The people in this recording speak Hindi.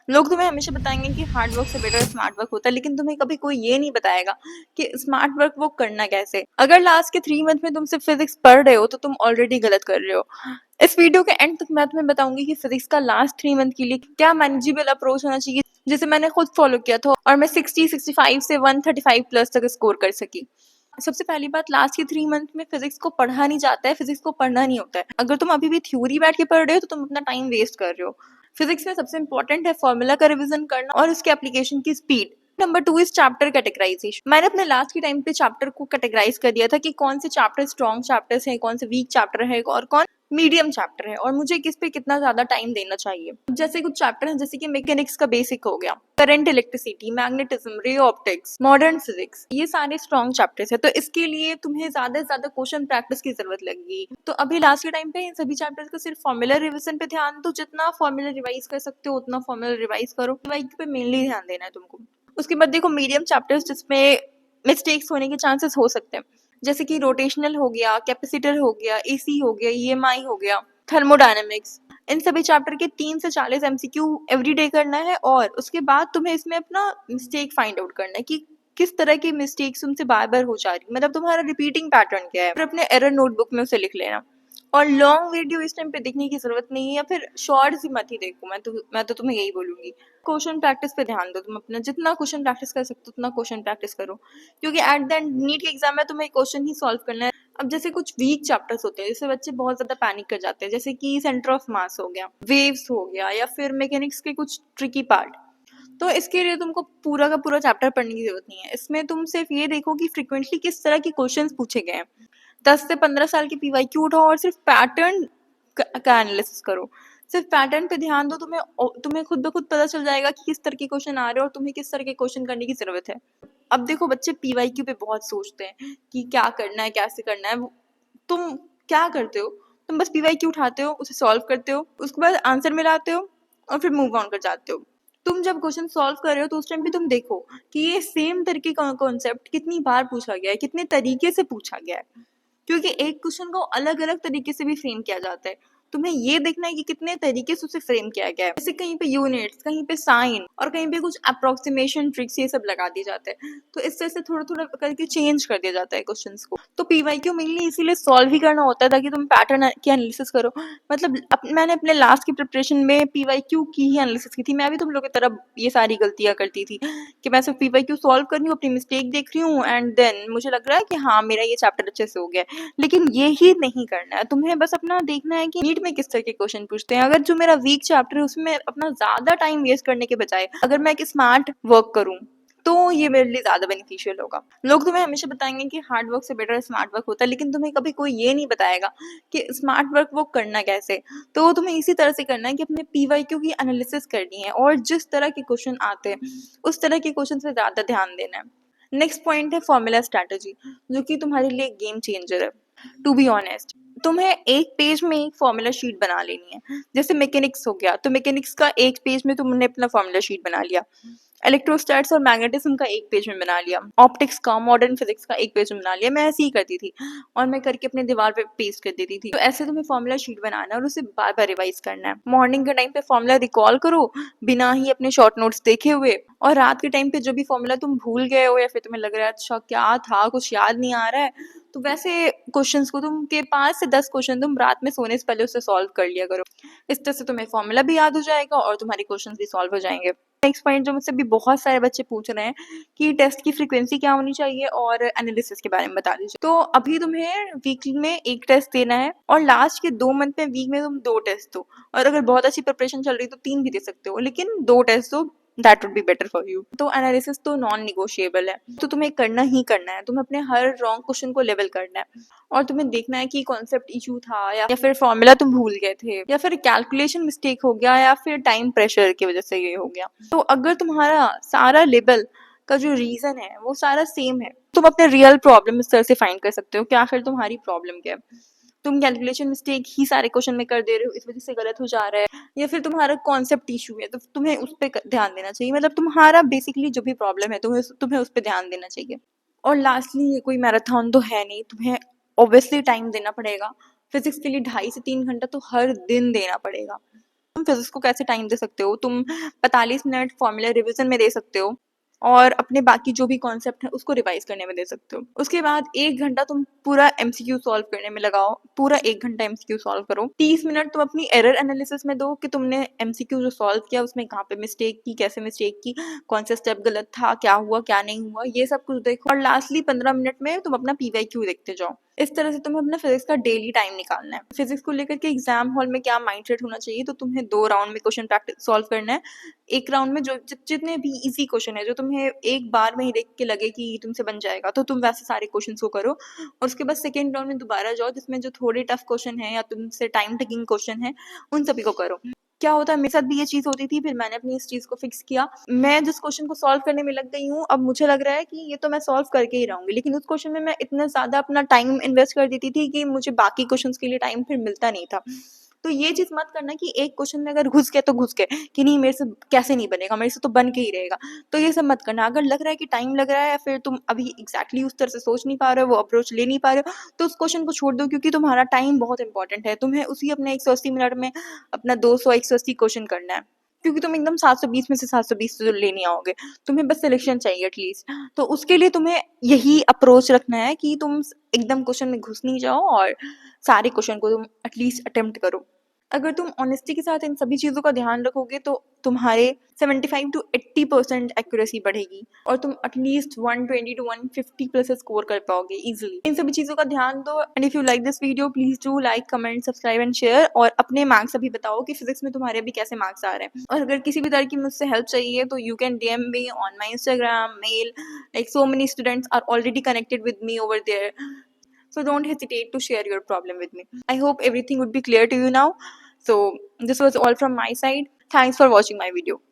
लोग तुम्हें हमेशा बताएंगे कि हार्ड वर्क से बेटर स्मार्ट वर्क होता है, लेकिन तुम्हें कभी कोई ये नहीं बताएगा कि स्मार्ट वर्क वो करना कैसे। अगर लास्ट के 3 मंथ में तुम सिर्फ फिजिक्स पढ़ रहे हो तो तुम ऑलरेडी गलत कर रहे हो। इस वीडियो के एंड तक मैं तुम्हें बताऊंगी कि फिजिक्स का लास्ट 3 मंथ के लिए क्या मैनेजेबल अप्रोच होना चाहिए, जिसे मैंने खुद फॉलो किया था और मैं 60-65 से 135 प्लस तक स्कोर कर सकी। सबसे पहली बात, लास्ट के 3 मंथ में फिजिक्स को पढ़ा नहीं जाता है, फिजिक्स को पढ़ना नहीं होता है। अगर तुम अभी भी थ्योरी बैठ के पढ़ रहे हो तो तुम अपना टाइम वेस्ट कर रहे हो। फिजिक्स में सबसे इंपॉर्टेंट है फॉर्मूला का रिवीजन करना और उसके एप्लीकेशन की speed. Number 2 is chapter categorisation. मैंने अपने लास्ट के टाइम पे चैप्टर को कैटेगराइज कर दिया था कि कौन से चैप्टर स्ट्रॉन्ग चैप्टर्स हैं, कौन से वीक चैप्टर है और कौन मीडियम चैप्टर है और मुझे किस पे कितना ज्यादा टाइम देना चाहिए। जैसे कुछ चैप्टर हैं जैसे कि मैकेनिक्स का बेसिक हो गया, current electricity, magnetism, ray optics, modern physics, ये सारे स्ट्रॉन्ग चैप्टर्स है। तो इसके लिए तुम्हें ज्यादा से ज्यादा क्वेश्चन प्रैक्टिस की जरूरत लगेगी। तो अभी लास्ट के टाइम पे इन सभी चैप्टर्स का सिर्फ फॉर्मूला रिवीजन पे ध्यान दो। जितना फॉर्मूला रिवाइज कर सकते हो उतना फॉर्मूला रिवाइज करो। रिवाइज पे मेनली ध्यान देना है तुमको। उसके बाद देखो मीडियम चैप्टर्स जिसमें मिस्टेक्स होने के चांसेस हो सकते हैं, जैसे कि रोटेशनल हो गया, कैपेसिटर हो गया, एसी हो गया, ईएमआई हो गया, थर्मोडायनेमिक्स। इन सभी चैप्टर के 30 से 40 एमसीक्यू एवरीडे करना है और उसके बाद तुम्हें इसमें अपना मिस्टेक फाइंड आउट करना है कि किस तरह की मिस्टेक्स तुमसे बार बार हो जा रही, मतलब तुम्हारा रिपीटिंग पैटर्न क्या है। फिर अपने एरर नोटबुक में उसे लिख लेना। और लॉन्ग वीडियो इस टाइम पे देखने की जरूरत नहीं है, या फिर शॉर्ट्स ही मत ही देखो। मैं तो तुम्हें यही बोलूंगी, क्वेश्चन प्रैक्टिस पे ध्यान दो। तुम अपना जितना क्वेश्चन प्रैक्टिस कर सकते हो उतना क्वेश्चन प्रैक्टिस करो, क्योंकि एट द एंड नीट के एग्जाम में तुम्हें क्वेश्चन ही सॉल्व करना है। अब जैसे कुछ वीक चैप्टर्स होते हैं जिससे बच्चे बहुत ज्यादा पैनिक कर जाते हैं, जैसे कि सेंटर ऑफ मास हो गया, वेव्स हो गया, या फिर मैकेनिक्स के कुछ ट्रिकी पार्ट। तो इसके लिए तुमको पूरा का पूरा चैप्टर पढ़ने की जरूरत नहीं है। इसमें तुम सिर्फ ये देखो कि फ्रिक्वेंटली किस तरह के क्वेश्चंस पूछे गए हैं। 10 से 15 साल की पीवाईक्यू उठाओ और सिर्फ पैटर्न का एनालिसिस करो। सिर्फ पैटर्न पे ध्यान दो, तुम्हें खुद ब खुद पता चल जाएगा कि किस तरह के क्वेश्चन आ रहे हैं और तुम्हें किस तरह के क्वेश्चन करने की जरूरत है। अब देखो बच्चे पीवाईक्यू पे बहुत सोचते हैं कि क्या करना है, कैसे करना है। तुम क्या करते हो? तुम बस पीवाईक्यू उठाते हो, उसे सॉल्व करते हो, उसके बाद आंसर मिलाते हो और फिर मूव ऑन कर जाते हो। तुम जब क्वेश्चन सॉल्व कर रहे हो तो उस टाइम पे तुम देखो कि ये सेम तरीके का कॉन्सेप्ट कितनी बार पूछा गया है, कितने तरीके से पूछा गया है, क्योंकि एक क्वेश्चन को अलग अलग तरीके से भी फ्रेम किया जाता है। तुम्हें ये देखना है कि कितने तरीके से उसे फ्रेम किया गया है। जैसे कहीं पे यूनिट्स, कहीं पे साइन और कहीं पे कुछ अप्रोक्सीमेशन ट्रिक्स ये सब लगा दिए जाते हैं। तो इस तरह से थोड़ा थोड़ा करके चेंज कर दिया जाता है क्वेश्चंस को। तो पीवाईक्यू मेनली इसीलिए सॉल्व ही करना होता है ताकि तुम पैटर्न की एनालिसिस करो। मतलब मैंने अपने लास्ट की प्रिपरेशन में पीवाईक्यू की ही एनालिसिस की थी। मैं भी तुम लोग की तरह ये सारी गलतियां करती थी कि मैं सिर्फ पीवाईक्यू सॉल्व कर रही हूँ, अपनी मिस्टेक देख रही हूँ एंड देन मुझे लग रहा है कि हाँ मेरा ये चैप्टर अच्छे से हो गया है। लेकिन ये ही नहीं करना है। तुम्हें बस अपना देखना है कि नीट में किस तरह के क्वेश्चन पूछते हैं। अगर जो मेरा वीक चैप्टर है उसमें अपना ज्यादा टाइम वेस्ट करने के बजाय अगर मैं एक स्मार्ट वर्क करूँ तो ये मेरे लिए ज्यादा बेनिफिशियल होगा। लोग तुम्हें हमेशा बताएंगे कि हार्ड वर्क से बेटर स्मार्ट वर्क होता है, लेकिन तुम्हें कभी कोई ये नहीं बताएगा कि स्मार्ट वर्क वो करना कैसे। तो तुम्हें इसी तरह से करना है कि अपने पीवाईक्यू की एनालिसिस करनी है और जिस तरह के क्वेश्चन आते हैं उस तरह के क्वेश्चन पे ज्यादा ध्यान देना है। नेक्स्ट पॉइंट है फॉर्मूला स्ट्रैटेजी, जो कि तुम्हारे लिए गेम चेंजर है। टू बी ऑनेस्ट, तुम्हें एक पेज में एक फॉर्मूला शीट बना लेनी है। जैसे मैकेनिक्स हो गया तो मैकेनिक्स का एक पेज में तुमने अपना फॉर्मूला शीट बना लिया, इलेक्ट्रोस्टैट्स और मैग्नेटिज्म का एक पेज में बना लिया, ऑप्टिक्स का, मॉडर्न फिजिक्स का एक पेज में बना लिया। मैं ऐसे ही करती थी और मैं करके अपने दीवार पे पेस्ट कर देती थी। तो ऐसे तुम्हें फॉर्मूला शीट बनाना है और उसे बार बार रिवाइज करना है। मॉर्निंग के टाइम पे फॉर्मूला रिकॉल करो बिना ही अपने शॉर्ट नोट्स देखे हुए, और रात के टाइम पे जो भी फॉर्मूला तुम भूल गए हो या फिर तुम्हें लग रहा है अच्छा क्या था, कुछ याद नहीं आ रहा है, तो वैसे क्वेश्चंस को तुम के 5 से 10 क्वेश्चन तुम रात में सोने से पहले उसे सॉल्व कर लिया करो। इस तरह से तुम्हें फॉर्मूला भी याद हो जाएगा और तुम्हारे क्वेश्चंस भी सॉल्व हो जाएंगे। नेक्स्ट पॉइंट जो मुझसे भी बहुत सारे बच्चे पूछ रहे हैं कि टेस्ट की फ्रीक्वेंसी क्या होनी चाहिए और एनालिसिस के बारे में बता दीजिए। तो अभी तुम्हें वीकली में एक टेस्ट देना है और लास्ट के 2 मंथ में वीक में तुम 2 टेस्ट दो, और अगर बहुत अच्छी प्रिपरेशन चल रही तो 3 भी दे सकते हो, लेकिन 2 टेस्ट दो, that would be better for you. तो एनालिसिस तो नॉन निगोशिएबल है, तो तुम्हें करना ही करना है। तुम्हें अपने हर रॉन्ग क्वेश्चन को लेवल करना है और तुम्हें देखना है कि कॉन्सेप्ट इशू था या फिर फॉर्मूला तुम भूल गए थे या फिर कैलकुलेशन मिस्टेक हो गया या फिर टाइम प्रेशर की वजह से ये हो गया। तो अगर तुम्हारा सारा लेवल का जो रीजन है वो सारा सेम है, तुम अपने रियल प्रॉब्लम इस तरह से फाइंड कर सकते हो कि आखिर तुम्हारी प्रॉब्लम क्या है। तुम कैलकुलेशन मिस्टेक ही सारे क्वेश्चन में कर दे रहे हो, इस वजह से गलत हो जा रहा है, या फिर तुम्हारा कॉन्सेप्ट इशू है तो तुम्हें उस पर ध्यान देना चाहिए। मतलब तुम्हारा बेसिकली जो भी प्रॉब्लम है तुम्हें उस पर ध्यान देना चाहिए। और लास्टली, ये कोई मैराथन तो है नहीं, तुम्हें ऑब्वियसली टाइम देना पड़ेगा। फिजिक्स के लिए 2.5 से 3 घंटा तो हर दिन देना पड़ेगा। तुम फिजिक्स को कैसे टाइम दे सकते हो, तुम 45 मिनट फॉर्मूला रिवीजन में दे सकते हो और अपने बाकी जो भी कॉन्सेप्ट है उसको रिवाइज करने में दे सकते हो। उसके बाद 1 घंटा तुम पूरा एमसीक्यू सॉल्व करने में लगाओ, पूरा 1 घंटा एमसीक्यू सॉल्व करो। 30 मिनट तुम अपनी एरर एनालिसिस में दो कि तुमने एमसीक्यू जो सॉल्व किया उसमें कहाँ पे मिस्टेक की, कैसे मिस्टेक की, कौन सा स्टेप गलत था, क्या हुआ क्या नहीं हुआ, ये सब कुछ देखो। और लास्टली 15 मिनट में तुम अपना पीवाईक्यू देखते जाओ। इस तरह से तुम्हें अपना फिजिक्स का डेली टाइम निकालना है। फिजिक्स को लेकर के एग्जाम हॉल में क्या माइंडसेट होना चाहिए, तो तुम्हें 2 राउंड में क्वेश्चन प्रैक्टिस सॉल्व करना है। एक राउंड में जो जितने भी इजी क्वेश्चन है, जो तुम्हें एक बार में ही देख के लगे कि तुमसे बन जाएगा, तो तुम वैसे सारे क्वेश्चन को करो। और उसके बाद सेकेंड राउंड में दोबारा जाओ, जिसमें जो थोड़े टफ क्वेश्चन है या तुमसे टाइम टेकिंग क्वेश्चन है उन सभी को करो। क्या होता है, मेरे साथ भी ये चीज़ होती थी, फिर मैंने अपनी इस चीज़ को फिक्स किया। मैं जिस क्वेश्चन को सॉल्व करने में लग गई हूँ, अब मुझे लग रहा है कि ये तो मैं सॉल्व करके ही रहूँगी, लेकिन उस क्वेश्चन में मैं इतना ज़्यादा अपना टाइम इन्वेस्ट कर देती थी कि मुझे बाकी क्वेश्चंस के लिए टाइम फिर मिलता नहीं था। तो ये चीज़ मत करना कि एक क्वेश्चन में अगर घुस गए तो घुस गए, कि नहीं मेरे से कैसे नहीं बनेगा, मेरे से तो बन के ही रहेगा। तो ये सब मत करना। अगर लग रहा है कि टाइम लग रहा है या फिर तुम अभी एग्जैक्टली उस तरह से सोच नहीं पा रहे हो, वो अप्रोच ले नहीं पा रहे हो, तो उस क्वेश्चन को छोड़ दो, क्योंकि तुम्हारा टाइम बहुत इंपॉर्टेंट है। तुम्हें उसी अपने 180 मिनट में अपना 200 180 क्वेश्चन करना है, क्योंकि तुम एकदम 720 में से 720 तो ले नहीं आओगे। तुम्हें बस सिलेक्शन चाहिए एटलीस्ट। तो उसके लिए तुम्हें यही अप्रोच रखना है कि तुम एकदम क्वेश्चन में घुस नहीं जाओ और सारे क्वेश्चन को तुम एटलीस्ट अटेम्प्ट करो। अगर तुम ऑनेस्टी के साथ इन सभी चीज़ों का ध्यान रखोगे तो तुम्हारे 75 to 80% एक्यूरेसी बढ़ेगी और तुम एटलीस्ट 120 to 150 प्लस स्कोर कर पाओगे इजीली। इन सभी चीज़ों का ध्यान दो। And if you like this video please do like, comment, subscribe and share. और अपने मार्क्स अभी बताओ कि फिजिक्स में तुम्हारे अभी कैसे मार्क्स आ रहे हैं। और अगर किसी भी तरह की मुझसे हेल्प चाहिए तो you can DM me on my Instagram, mail. Like so many students are already connected with me over there, so don't hesitate to share your problem with me. I hope everything would be clear to you now. So this was all from my side. Thanks for watching my video.